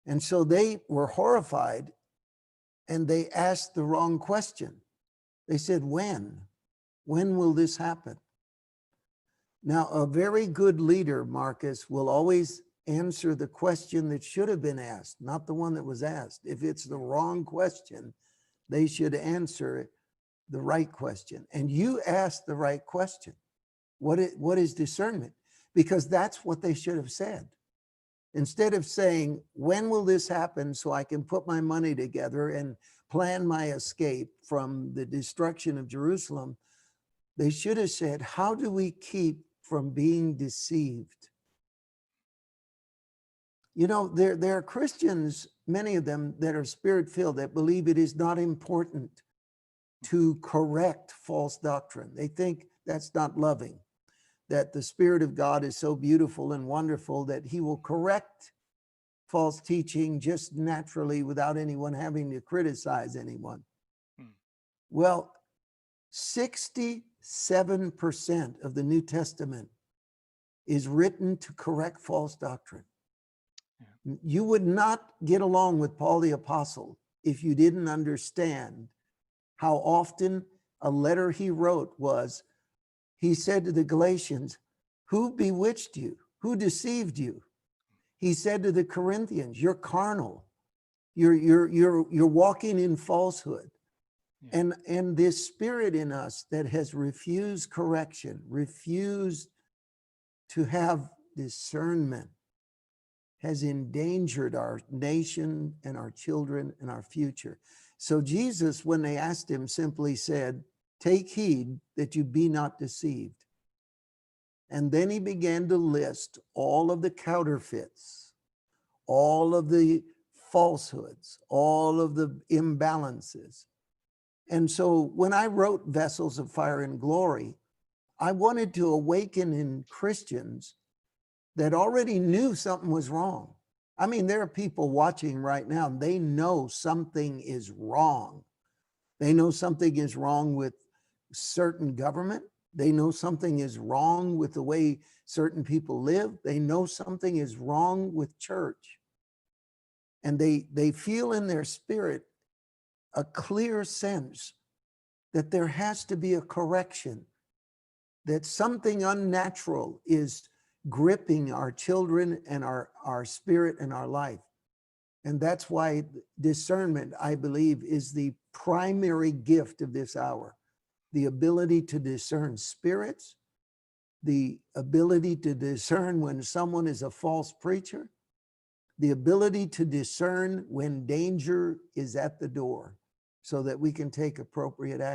And so they were horrified and they asked the wrong question. They said, when? When will this happen? Now, a very good leader, Marcus, will always answer the question that should have been asked, not the one that was asked. If it's the wrong question, they should answer the right question. And you asked the right question. What is discernment? Because that's what they should have said. Instead of saying, when will this happen so I can put my money together and plan my escape from the destruction of Jerusalem, they should have said, how do we keep from being deceived? You know, there are Christians, many of them that are spirit-filled, that believe it is not important to correct false doctrine. They think that's not loving, that the Spirit of God is so beautiful and wonderful that he will correct false teaching just naturally without anyone having to criticize anyone. Well, 67% of the New Testament is written to correct false doctrine. You would not get along with Paul the Apostle if you didn't understand how often a letter he wrote was, he said to the Galatians, who bewitched you? Who deceived you? He said to the Corinthians, you're carnal. You're walking in falsehood. Yeah. And this spirit in us that has refused correction, refused to have discernment, has endangered our nation and our children and our future. So Jesus, when they asked him, simply said, take heed that you be not deceived. And then he began to list all of the counterfeits, all of the falsehoods, all of the imbalances. And so when I wrote Vessels of Fire and Glory, I wanted to awaken in Christians that already knew something was wrong. I mean, there are people watching right now, and they know something is wrong. They know something is wrong with certain government. They know something is wrong with the way certain people live. They know something is wrong with church. And they feel in their spirit a clear sense that there has to be a correction, that something unnatural is gripping our children and our spirit and our life. And that's why discernment, I believe, is the primary gift of this hour. The ability to discern spirits, the ability to discern when someone is a false preacher, the ability to discern when danger is at the door so that we can take appropriate action.